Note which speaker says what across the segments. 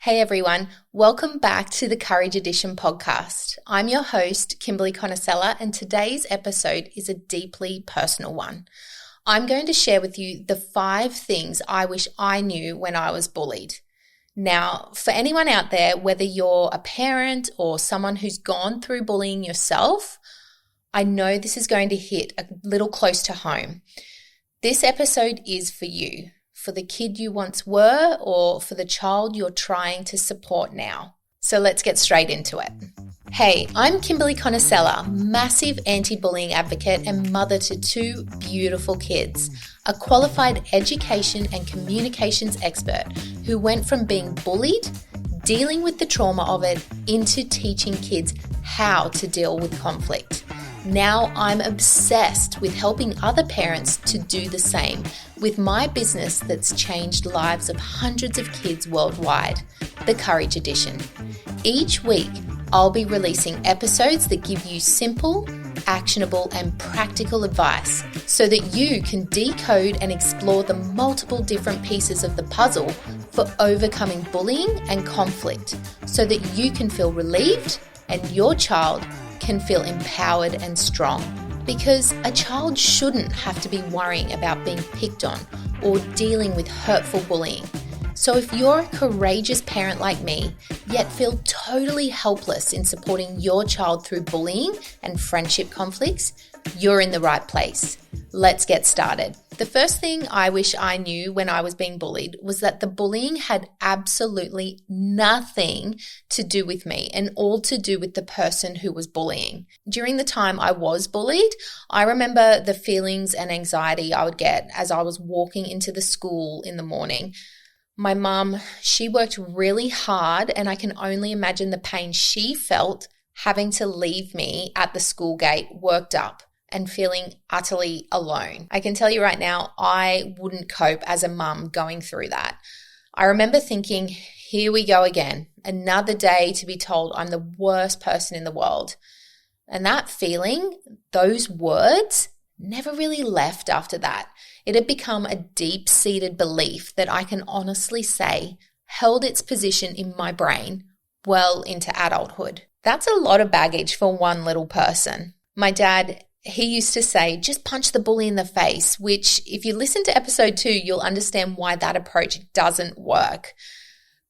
Speaker 1: Hey everyone, welcome back to the Courage Edition podcast. I'm your host, Kimberly Conicella, and today's episode is a deeply personal one. I'm going to share with you the 5 things I wish I knew when I was bullied. Now, for anyone out there, whether you're a parent or someone who's gone through bullying yourself, I know this is going to hit a little close to home. This episode is for you. For the kid you once were or for the child you're trying to support now. So let's get straight into it. Hey, I'm Kimberly Conicella, massive anti-bullying advocate and mother to 2 beautiful kids, a qualified education and communications expert who went from being bullied, dealing with the trauma of it, into teaching kids how to deal with conflict. Now I'm obsessed with helping other parents to do the same with my business that's changed lives of hundreds of kids worldwide, the Courage Edition. Each week, I'll be releasing episodes that give you simple, actionable, and practical advice so that you can decode and explore the multiple different pieces of the puzzle for overcoming bullying and conflict so that you can feel relieved and your child can feel empowered and strong, because a child shouldn't have to be worrying about being picked on or dealing with hurtful bullying. So if you're a courageous parent like me, yet feel totally helpless in supporting your child through bullying and friendship conflicts, you're in the right place. Let's get started. The first thing I wish I knew when I was being bullied was that the bullying had absolutely nothing to do with me and all to do with the person who was bullying. During the time I was bullied, I remember the feelings and anxiety I would get as I was walking into the school in the morning. My mum, she worked really hard, and I can only imagine the pain she felt having to leave me at the school gate worked up and feeling utterly alone. I can tell you right now, I wouldn't cope as a mum going through that. I remember thinking, here we go again, another day to be told I'm the worst person in the world. And that feeling, those words, never really left after that. It had become a deep-seated belief that I can honestly say held its position in my brain well into adulthood. That's a lot of baggage for one little person. My dad, he used to say, just punch the bully in the face, which if you listen to episode 2, you'll understand why that approach doesn't work.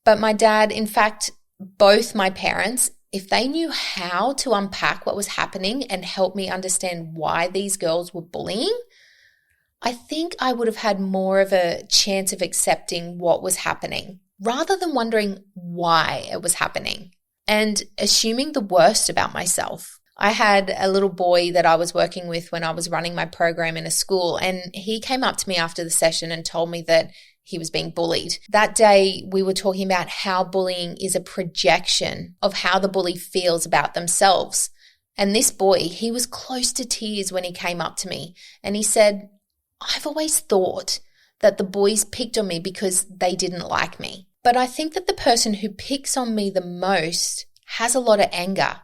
Speaker 1: But my dad, in fact, both my parents, if they knew how to unpack what was happening and help me understand why these girls were bullying, I think I would have had more of a chance of accepting what was happening rather than wondering why it was happening and assuming the worst about myself. I had a little boy that I was working with when I was running my program in a school, and he came up to me after the session and told me that he was being bullied. That day, we were talking about how bullying is a projection of how the bully feels about themselves. And this boy, he was close to tears when he came up to me, and he said, I've always thought that the boys picked on me because they didn't like me. But I think that the person who picks on me the most has a lot of anger.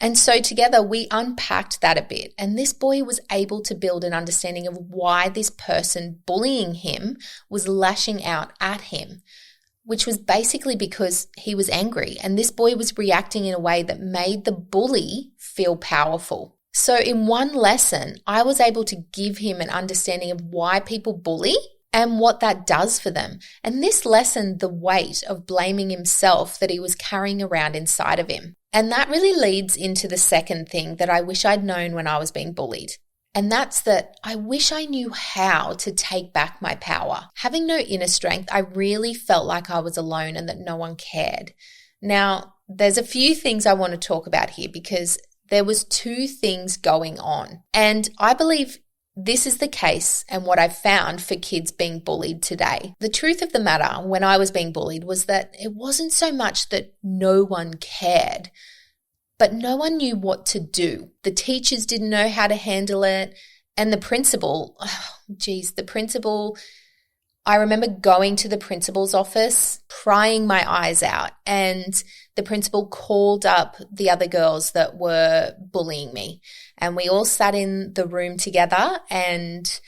Speaker 1: And so together we unpacked that a bit. And this boy was able to build an understanding of why this person bullying him was lashing out at him, which was basically because he was angry. And this boy was reacting in a way that made the bully feel powerful. So in one lesson, I was able to give him an understanding of why people bully and what that does for them. And this lessened the weight of blaming himself that he was carrying around inside of him. And that really leads into the second thing that I wish I'd known when I was being bullied. And that's that I wish I knew how to take back my power. Having no inner strength, I really felt like I was alone and that no one cared. Now, there's a few things I want to talk about here because there was 2 things going on. And I believe this is the case and what I've found for kids being bullied today. The truth of the matter when I was being bullied was that it wasn't so much that no one cared, but no one knew what to do. The teachers didn't know how to handle it. And the principal, I remember going to the principal's office, crying my eyes out, and the principal called up the other girls that were bullying me. And we all sat in the room together, and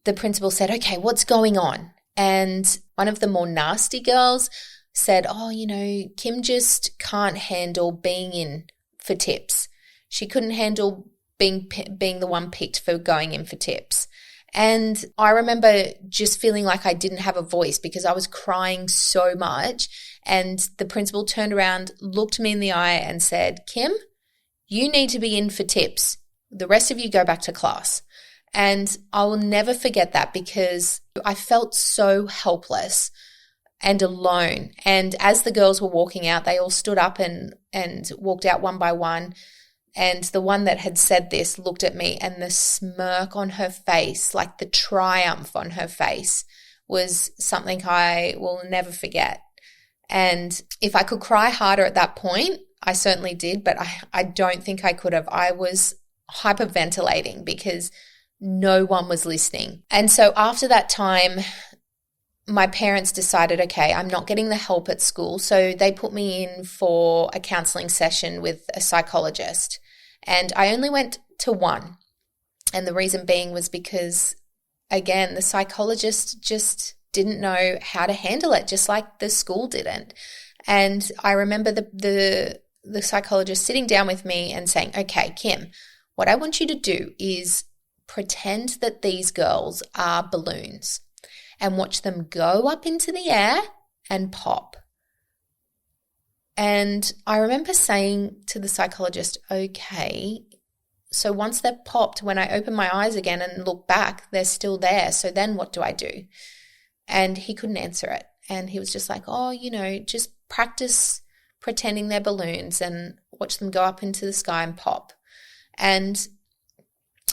Speaker 1: the principal said, okay, what's going on? And one of the more nasty girls said, oh, Kim just can't handle being in for tips. She couldn't handle being the one picked for going in for tips. And I remember just feeling like I didn't have a voice because I was crying so much. And the principal turned around, looked me in the eye and said, Kim, you need to be in for tips. The rest of you go back to class. And I will never forget that because I felt so helpless and alone. And as the girls were walking out, they all stood up and walked out one by one. And the one that had said this looked at me, and the smirk on her face, like the triumph on her face, was something I will never forget. And if I could cry harder at that point, I certainly did, but I don't think I could have. I was hyperventilating because no one was listening. And so after that time, my parents decided, okay, I'm not getting the help at school. So they put me in for a counseling session with a psychologist. And I only went to one. And the reason being was because, again, the psychologist just didn't know how to handle it, just like the school didn't. And I remember the psychologist sitting down with me and saying, okay, Kim, what I want you to do is pretend that these girls are balloons and watch them go up into the air and pop. And I remember saying to the psychologist, okay, so once they've popped, when I open my eyes again and look back, they're still there. So then what do I do? And he couldn't answer it. And he was just like, oh, just practice pretending they're balloons and watch them go up into the sky and pop. And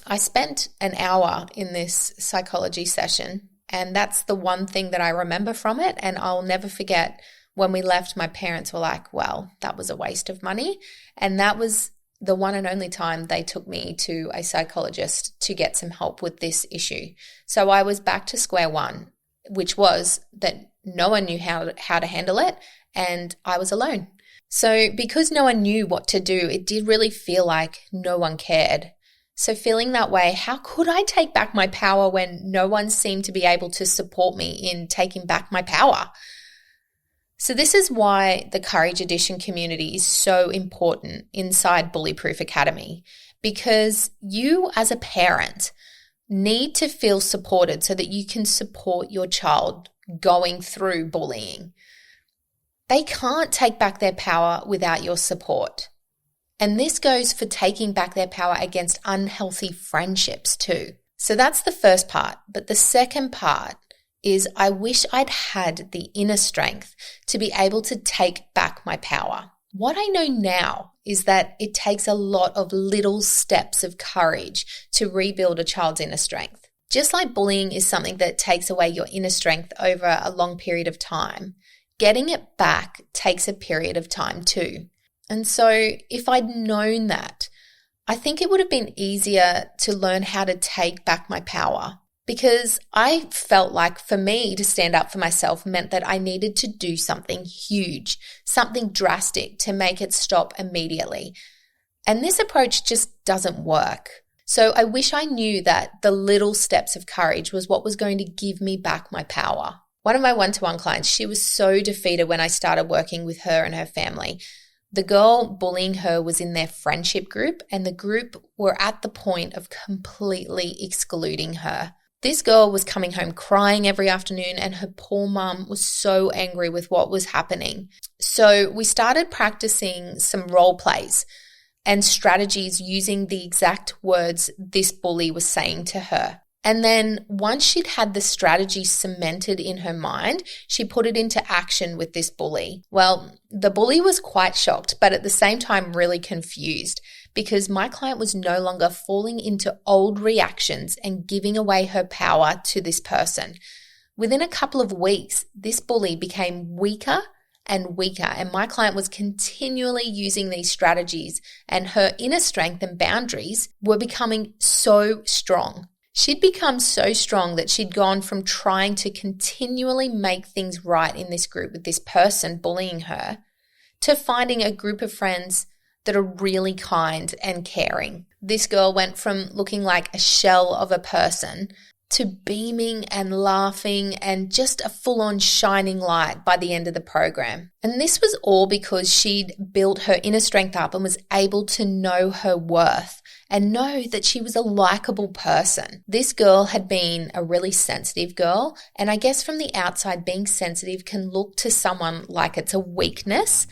Speaker 1: I spent an hour in this psychology session, and that's the one thing that I remember from it. And I'll never forget when we left, my parents were like, well, that was a waste of money. And that was the one and only time they took me to a psychologist to get some help with this issue. So I was back to square one, which was that no one knew how to handle it, and I was alone. So because no one knew what to do, it did really feel like no one cared. So feeling that way, how could I take back my power when no one seemed to be able to support me in taking back my power? So this is why the Courage Edition community is so important inside Bullyproof Academy, because you as a parent need to feel supported so that you can support your child going through bullying. They can't take back their power without your support. And this goes for taking back their power against unhealthy friendships too. So that's the first part. But the second part is I wish I'd had the inner strength to be able to take back my power. What I know now is that it takes a lot of little steps of courage to rebuild a child's inner strength. Just like bullying is something that takes away your inner strength over a long period of time, getting it back takes a period of time too. And so if I'd known that, I think it would have been easier to learn how to take back my power, because I felt like for me to stand up for myself meant that I needed to do something huge, something drastic to make it stop immediately. And this approach just doesn't work. So I wish I knew that the little steps of courage was what was going to give me back my power. One of my one-to-one clients, she was so defeated when I started working with her and her family. The girl bullying her was in their friendship group, and the group were at the point of completely excluding her. This girl was coming home crying every afternoon, and her poor mum was so angry with what was happening. So we started practicing some role plays and strategies using the exact words this bully was saying to her. And then once she'd had the strategy cemented in her mind, she put it into action with this bully. Well, the bully was quite shocked, but at the same time really confused, because my client was no longer falling into old reactions and giving away her power to this person. Within a couple of weeks, this bully became weaker and weaker, and my client was continually using these strategies, and her inner strength and boundaries were becoming so strong. She'd become so strong that she'd gone from trying to continually make things right in this group with this person bullying her to finding a group of friends that are really kind and caring. This girl went from looking like a shell of a person to beaming and laughing and just a full-on shining light by the end of the program. And this was all because she'd built her inner strength up and was able to know her worth and know that she was a likable person. This girl had been a really sensitive girl, and I guess from the outside, being sensitive can look to someone like it's a weakness.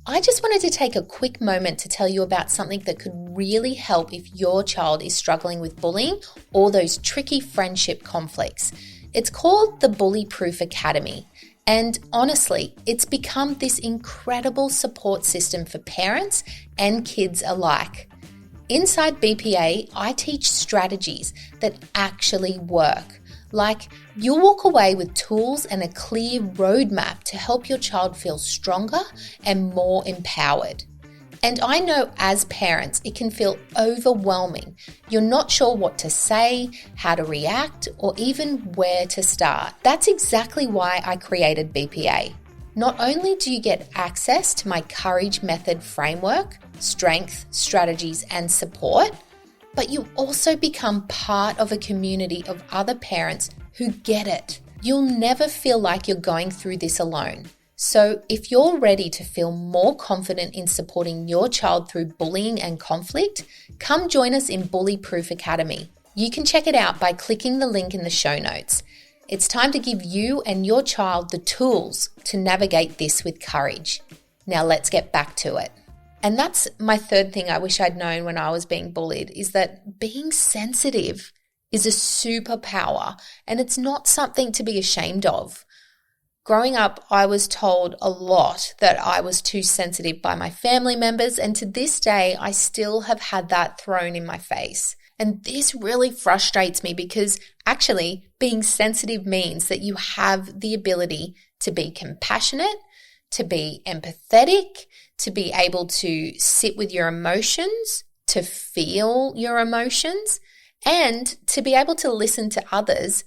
Speaker 1: I just wanted to take a quick moment to tell you about something that could really help if your child is struggling with bullying or those tricky friendship conflicts. It's called the Bully Proof Academy. And honestly, it's become this incredible support system for parents and kids alike. Inside BPA, I teach strategies that actually work. Like, you'll walk away with tools and a clear roadmap to help your child feel stronger and more empowered. And I know as parents, it can feel overwhelming. You're not sure what to say, how to react, or even where to start. That's exactly why I created BPA. Not only do you get access to my Courage Method framework, strength, strategies, and support, but you also become part of a community of other parents who get it. You'll never feel like you're going through this alone. So if you're ready to feel more confident in supporting your child through bullying and conflict, come join us in Bully Proof Academy. You can check it out by clicking the link in the show notes. It's time to give you and your child the tools to navigate this with courage. Now let's get back to it. And that's my third thing I wish I'd known when I was being bullied, is that being sensitive is a superpower and it's not something to be ashamed of. Growing up, I was told a lot that I was too sensitive by my family members, and to this day, I still have had that thrown in my face. And this really frustrates me because actually being sensitive means that you have the ability to be compassionate, to be empathetic, to be able to sit with your emotions, to feel your emotions, and to be able to listen to others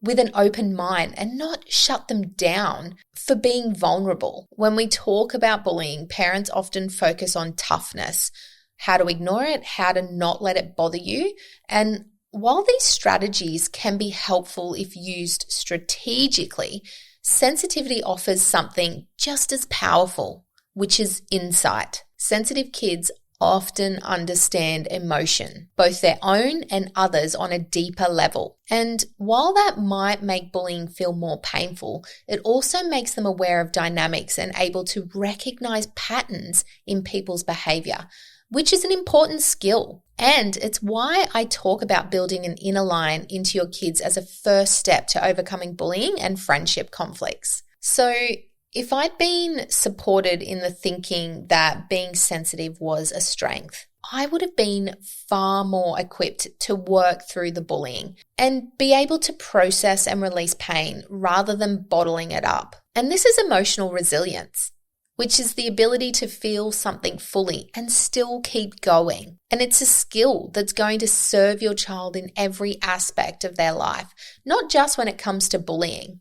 Speaker 1: with an open mind and not shut them down for being vulnerable. When we talk about bullying, parents often focus on toughness, how to ignore it, how to not let it bother you. And while these strategies can be helpful if used strategically, sensitivity offers something just as powerful, which is insight. Sensitive kids often understand emotion, both their own and others, on a deeper level. And while that might make bullying feel more painful, it also makes them aware of dynamics and able to recognize patterns in people's behavior, which is an important skill. And it's why I talk about building an inner line into your kids as a first step to overcoming bullying and friendship conflicts. So if I'd been supported in the thinking that being sensitive was a strength, I would have been far more equipped to work through the bullying and be able to process and release pain rather than bottling it up. And this is emotional resilience, which is the ability to feel something fully and still keep going. And it's a skill that's going to serve your child in every aspect of their life, not just when it comes to bullying.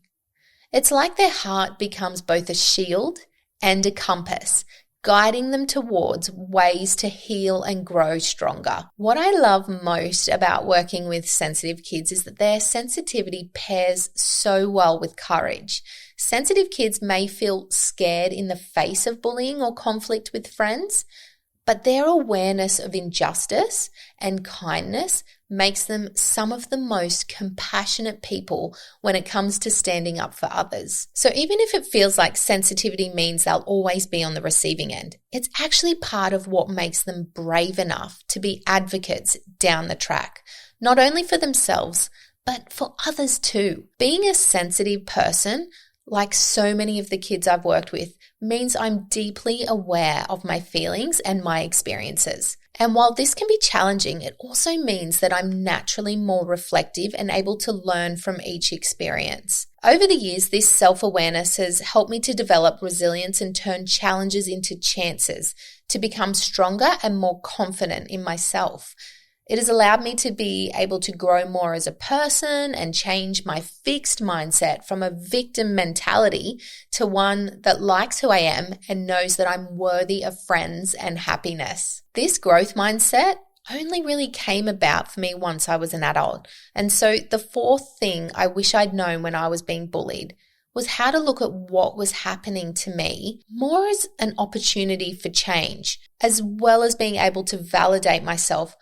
Speaker 1: It's like their heart becomes both a shield and a compass, guiding them towards ways to heal and grow stronger. What I love most about working with sensitive kids is that their sensitivity pairs so well with courage. Sensitive kids may feel scared in the face of bullying or conflict with friends, but their awareness of injustice and kindness makes them some of the most compassionate people when it comes to standing up for others. So even if it feels like sensitivity means they'll always be on the receiving end, it's actually part of what makes them brave enough to be advocates down the track, not only for themselves, but for others too. Being a sensitive person, like so many of the kids I've worked with, means I'm deeply aware of my feelings and my experiences. And while this can be challenging, it also means that I'm naturally more reflective and able to learn from each experience. Over the years, this self-awareness has helped me to develop resilience and turn challenges into chances to become stronger and more confident in myself. It has allowed me to be able to grow more as a person and change my fixed mindset from a victim mentality to one that likes who I am and knows that I'm worthy of friends and happiness. This growth mindset, only really came about for me once I was an adult. And so the fourth thing I wish I'd known when I was being bullied was how to look at what was happening to me more as an opportunity for change, as well as being able to validate myself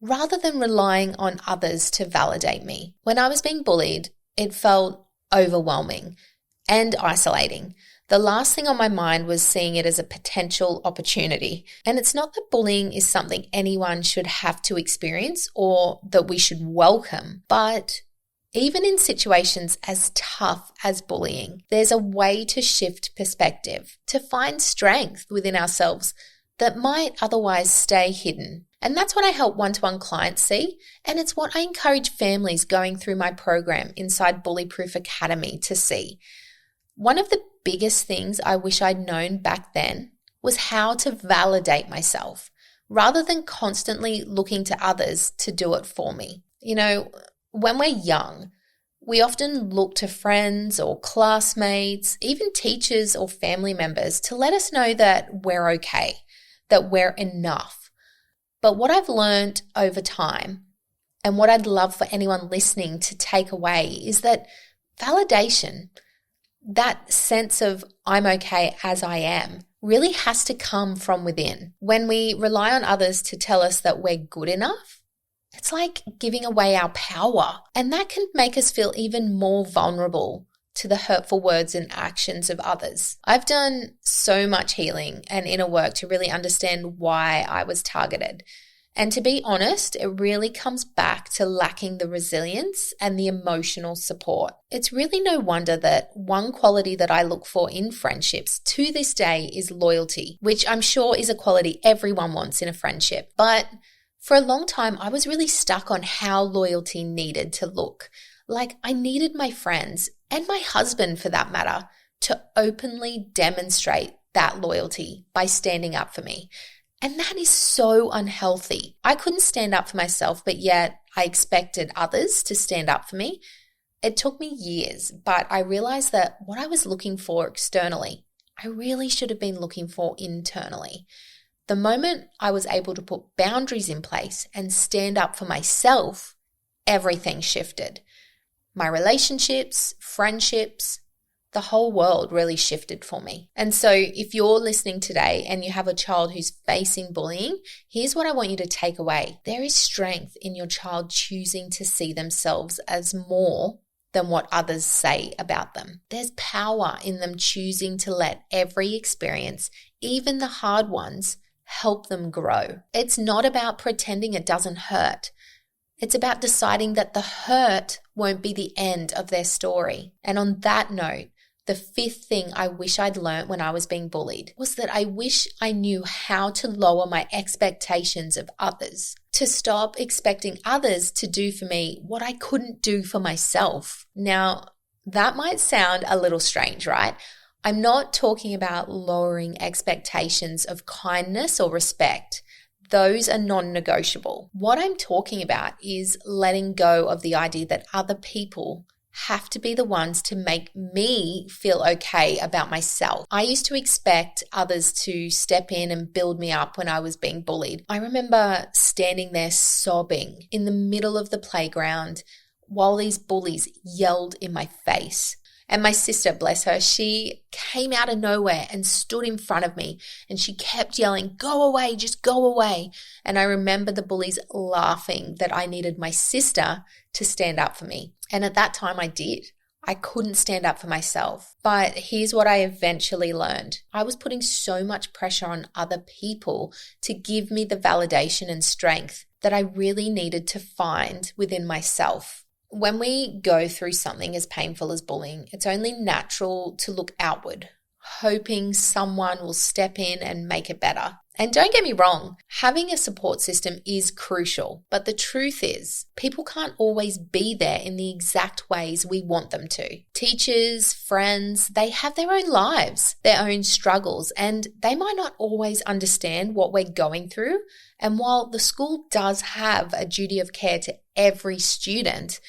Speaker 1: rather than relying on others to validate me. When I was being bullied, it felt overwhelming and isolating. The last thing on my mind was seeing it as a potential opportunity. And it's not that bullying is something anyone should have to experience or that we should welcome, but even in situations as tough as bullying, there's a way to shift perspective, to find strength within ourselves that might otherwise stay hidden. And that's what I help one-to-one clients see, and it's what I encourage families going through my program inside Bully Proof Academy to see. One of the biggest things I wish I'd known back then was how to validate myself, rather than constantly looking to others to do it for me. You know, when we're young, we often look to friends or classmates, even teachers or family members to let us know that we're okay, that we're enough. But what I've learned over time, and what I'd love for anyone listening to take away, is that validation, that sense of I'm okay as I am, really has to come from within. When we rely on others to tell us that we're good enough, it's like giving away our power, and that can make us feel even more vulnerable to the hurtful words and actions of others. I've done so much healing and inner work to really understand why I was targeted. And to be honest, it really comes back to lacking the resilience and the emotional support. It's really no wonder that one quality that I look for in friendships to this day is loyalty, which I'm sure is a quality everyone wants in a friendship. But for a long time, I was really stuck on how loyalty needed to look. Like, I needed my friends, and my husband for that matter, to openly demonstrate that loyalty by standing up for me. And that is so unhealthy. I couldn't stand up for myself, but yet I expected others to stand up for me. It took me years, but I realized that what I was looking for externally, I really should have been looking for internally. The moment I was able to put boundaries in place and stand up for myself, everything shifted. My relationships, friendships, the whole world really shifted for me. And so if you're listening today and you have a child who's facing bullying, here's what I want you to take away. There is strength in your child choosing to see themselves as more than what others say about them. There's power in them choosing to let every experience, even the hard ones, help them grow. It's not about pretending it doesn't hurt. It's about deciding that the hurt won't be the end of their story. And on that note, the fifth thing I wish I'd learned when I was being bullied was that I wish I knew how to lower my expectations of others, to stop expecting others to do for me what I couldn't do for myself. Now, that might sound a little strange, right? I'm not talking about lowering expectations of kindness or respect. Those are non-negotiable. What I'm talking about is letting go of the idea that other people have to be the ones to make me feel okay about myself. I used to expect others to step in and build me up when I was being bullied. I remember standing there sobbing in the middle of the playground while these bullies yelled in my face. And my sister, bless her, she came out of nowhere and stood in front of me and she kept yelling, "Go away, just go away." And I remember the bullies laughing that I needed my sister to stand up for me. And at that time I did. I couldn't stand up for myself. But here's what I eventually learned. I was putting so much pressure on other people to give me the validation and strength that I really needed to find within myself. When we go through something as painful as bullying, it's only natural to look outward, hoping someone will step in and make it better. And don't get me wrong, having a support system is crucial, but the truth is, people can't always be there in the exact ways we want them to. Teachers, friends, they have their own lives, their own struggles, and they might not always understand what we're going through. And while the school does have a duty of care to every student,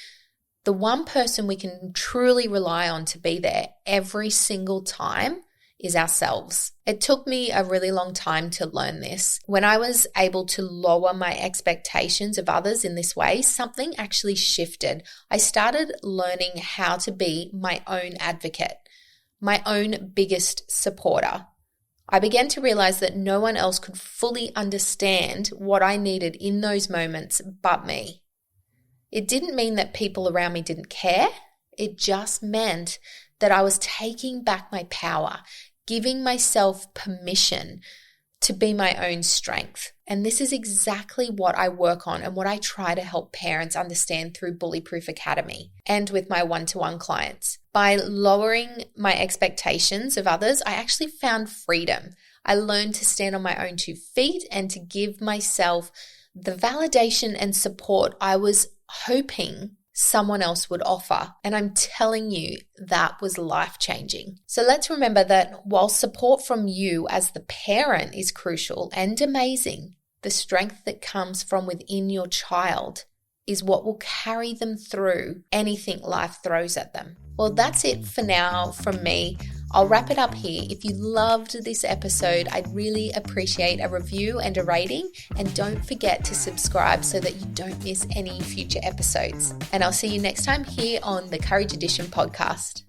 Speaker 1: the one person we can truly rely on to be there every single time is ourselves. It took me a really long time to learn this. When I was able to lower my expectations of others in this way, something actually shifted. I started learning how to be my own advocate, my own biggest supporter. I began to realize that no one else could fully understand what I needed in those moments but me. It didn't mean that people around me didn't care. It just meant that I was taking back my power, giving myself permission to be my own strength. And this is exactly what I work on and what I try to help parents understand through Bully Proof Academy and with my one-to-one clients. By lowering my expectations of others, I actually found freedom. I learned to stand on my own 2 feet and to give myself the validation and support I was hoping someone else would offer. And I'm telling you, that was life-changing. So let's remember that while support from you as the parent is crucial and amazing, the strength that comes from within your child is what will carry them through anything life throws at them. Well, that's it for now from me. I'll wrap it up here. If you loved this episode, I'd really appreciate a review and a rating. And don't forget to subscribe so that you don't miss any future episodes. And I'll see you next time here on the Courage Edition podcast.